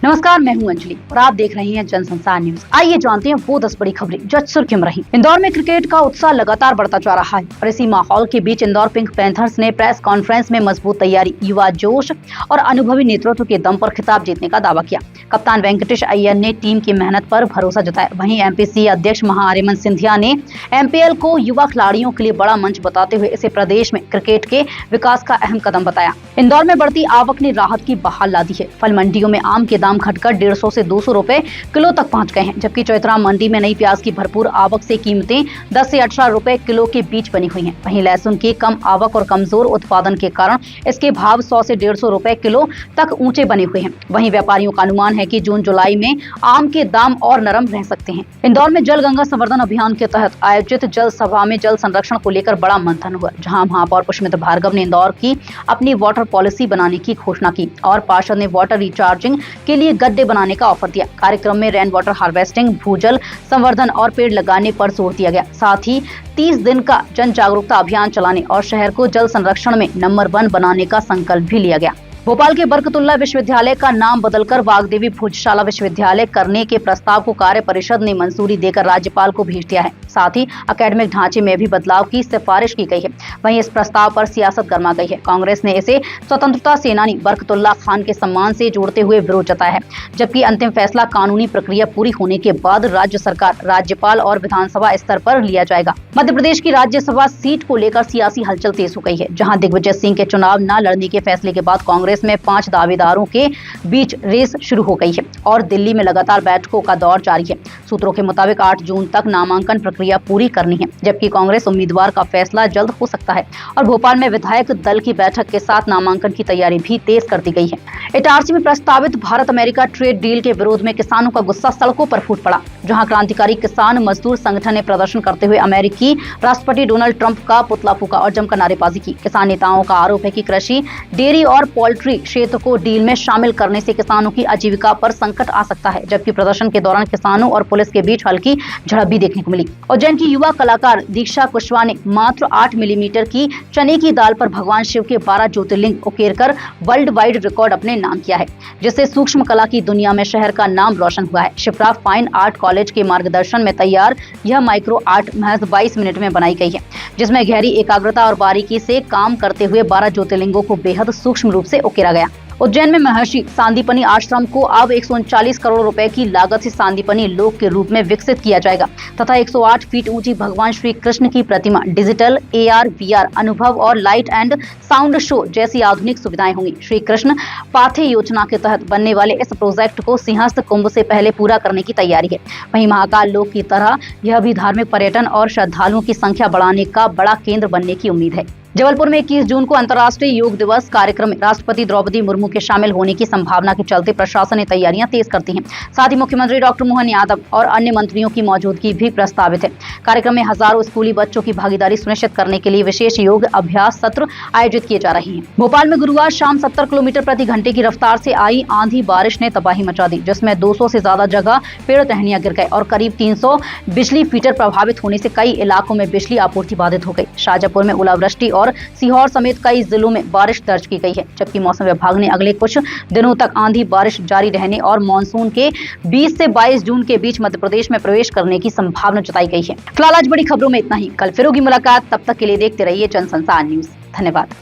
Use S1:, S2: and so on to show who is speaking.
S1: नमस्कार, मैं हूं अंजलि और आप देख रहे हैं जनसंसार न्यूज। आइए जानते हैं वो 10 बड़ी खबरें जो आज सुर्खियों में रही। इंदौर में क्रिकेट का उत्साह लगातार बढ़ता जा रहा है और इसी माहौल के बीच इंदौर पिंक पैंथर्स ने प्रेस कॉन्फ्रेंस में मजबूत तैयारी, युवा जोश और अनुभवी नेतृत्व के दम पर खिताब जीतने का दावा किया। कप्तान वेंकटेश अय्यर ने टीम की मेहनत पर भरोसा जताया। वहीं एमपीसी अध्यक्ष महाआर्यमन सिंधिया ने एमपीएल को युवा खिलाड़ियों के लिए बड़ा मंच बताते हुए इसे प्रदेश में क्रिकेट के विकास का अहम कदम बताया। इंदौर में बढ़ती आवक ने राहत की बहार ला दी है। फल मंडियों में आम के दाम घटकर 150 से 200 रुपए किलो तक पहुंच गए हैं, जबकि चौतरा मंडी में नई प्याज की भरपूर आवक से कीमतें 10 से 18 रुपए किलो के बीच बनी हुई हैं। वहीं लहसुन की कम आवक और कमजोर उत्पादन के कारण इसके भाव 100 से 150 रुपए किलो तक ऊंचे बने हुए हैं। वहीं व्यापारियों का अनुमान है कि जून जुलाई में आम के दाम और नरम रह सकते हैं। इंदौर में जल गंगा संवर्धन अभियान के तहत आयोजित जल सभा में जल संरक्षण को लेकर बड़ा मंथन हुआ, जहां महापौर पुष्पमित्र भार्गव ने इंदौर की अपनी वाटर पॉलिसी बनाने की घोषणा की और पार्षद ने वाटर रिचार्जिंग के लिए गड्ढे बनाने का ऑफर दिया। कार्यक्रम में रेन वाटर हार्वेस्टिंग, भूजल संवर्धन और पेड़ लगाने पर जोर दिया गया। साथ ही 30 दिन का जन जागरूकता अभियान चलाने और शहर को जल संरक्षण में नंबर 1 बनाने का संकल्प भी लिया गया। भोपाल के बरकतुल्लाह विश्वविद्यालय का नाम बदलकर वाग्देवी भोजशाला विश्वविद्यालय करने के प्रस्ताव को कार्य परिषद ने मंजूरी देकर राज्यपाल को भेज दिया है। साथ ही एकेडमिक ढांचे में भी बदलाव की सिफारिश की गई है। वहीं इस प्रस्ताव पर सियासत गर्मा गई है। कांग्रेस ने इसे स्वतंत्रता सेनानी बरकतुल्लाह खान के सम्मान से जोड़ते हुए विरोध जताया है, जबकि अंतिम फैसला कानूनी प्रक्रिया पूरी होने के बाद राज्य सरकार, राज्यपाल और विधानसभा स्तर पर लिया जाएगा। मध्य प्रदेश की राज्यसभा सीट को लेकर सियासी हलचल तेज हो गई है, जहाँ दिग्विजय सिंह के चुनाव न लड़ने के फैसले के बाद कांग्रेस में 5 दावेदारों के बीच रेस शुरू हो गई है और दिल्ली में लगातार बैठकों का दौर जारी है। सूत्रों के मुताबिक 8 जून तक नामांकन प्रक्रिया पूरी करनी है, जबकि कांग्रेस उम्मीदवार का फैसला जल्द हो सकता है और भोपाल में विधायक दल की बैठक के साथ नामांकन की तैयारी भी तेज कर दी गई है। इटारसी में प्रस्तावित भारत अमेरिका ट्रेड डील के विरोध में किसानों का गुस्सा सड़कों पर फूट पड़ा, जहां क्रांतिकारी किसान मजदूर संगठन ने प्रदर्शन करते हुए अमेरिकी राष्ट्रपति डोनाल्ड ट्रंप का पुतला फूका और जमकर नारेबाजी की। किसान नेताओं का आरोप है कि कृषि, डेयरी और पोल्ट्री क्षेत्र को डील में शामिल करने से किसानों की आजीविका पर संकट आ सकता है, जबकि प्रदर्शन के दौरान किसानों और पुलिस के बीच हल्की झड़प भी देखने को मिली। उज्जैन की युवा कलाकार दीक्षा कुशवाहा ने मात्र 8 मिलीमीटर की चने की दाल पर भगवान शिव के 12 ज्योतिर्लिंग उकेरकर वर्ल्ड वाइड रिकॉर्ड अपने नाम किया है, जिससे सूक्ष्म कला की दुनिया में शहर का नाम रोशन हुआ है। शिप्रा फाइन आर्ट कॉलेज के मार्गदर्शन में तैयार यह माइक्रो आर्ट महज 22 मिनट में बनाई गई है, जिसमें गहरी एकाग्रता और बारीकी से काम करते हुए 12 ज्योतिर्लिंगों को बेहद सूक्ष्म रूप से उकेरा गया। उज्जैन में महर्षि सांदीपनि आश्रम को अब 139 करोड़ रुपए की लागत से सांदीपनि लोक के रूप में विकसित किया जाएगा तथा 108 फीट ऊंची भगवान श्री कृष्ण की प्रतिमा, डिजिटल AR VR अनुभव और लाइट एंड साउंड शो जैसी आधुनिक सुविधाएं होंगी। श्री कृष्ण पाथे योजना के तहत बनने वाले इस प्रोजेक्ट को सिंहस्थ कुंभ से पहले पूरा करने की तैयारी है। वहीं महाकाल लोक की तरह यह भी धार्मिक पर्यटन और श्रद्धालुओं की संख्या बढ़ाने का बड़ा केंद्र बनने की उम्मीद है। जबलपुर में 21 जून को अंतर्राष्ट्रीय योग दिवस कार्यक्रम में राष्ट्रपति द्रौपदी मुर्मू के शामिल होने की संभावना के चलते प्रशासन ने तैयारियां तेज कर दी हैं। साथ ही मुख्यमंत्री डॉक्टर मोहन यादव और अन्य मंत्रियों की मौजूदगी भी प्रस्तावित है। कार्यक्रम में हजारों स्कूली बच्चों की भागीदारी सुनिश्चित करने के लिए विशेष योग अभ्यास सत्र आयोजित किए जा रहे हैं। भोपाल में गुरुवार शाम 70 किलोमीटर प्रति घंटे की रफ्तार से आई आंधी बारिश ने तबाही मचा दी, जिसमें 200 से ज्यादा जगह पेड़ टहनियां गिर गए और करीब 300 बिजली फीडर प्रभावित होने से कई इलाकों में बिजली आपूर्ति बाधित हो गई। शाहजहांपुर में ओलावृष्टि और सीहोर समेत कई जिलों में बारिश दर्ज की गई है, जबकि मौसम विभाग ने अगले कुछ दिनों तक आंधी बारिश जारी रहने और मानसून के 20 से 22 जून के बीच मध्य प्रदेश में प्रवेश करने की संभावना जताई गई है। फिलहाल आज बड़ी खबरों में इतना ही। कल फिर होगी मुलाकात, तब तक के लिए देखते रहिए जनसंसार न्यूज। धन्यवाद।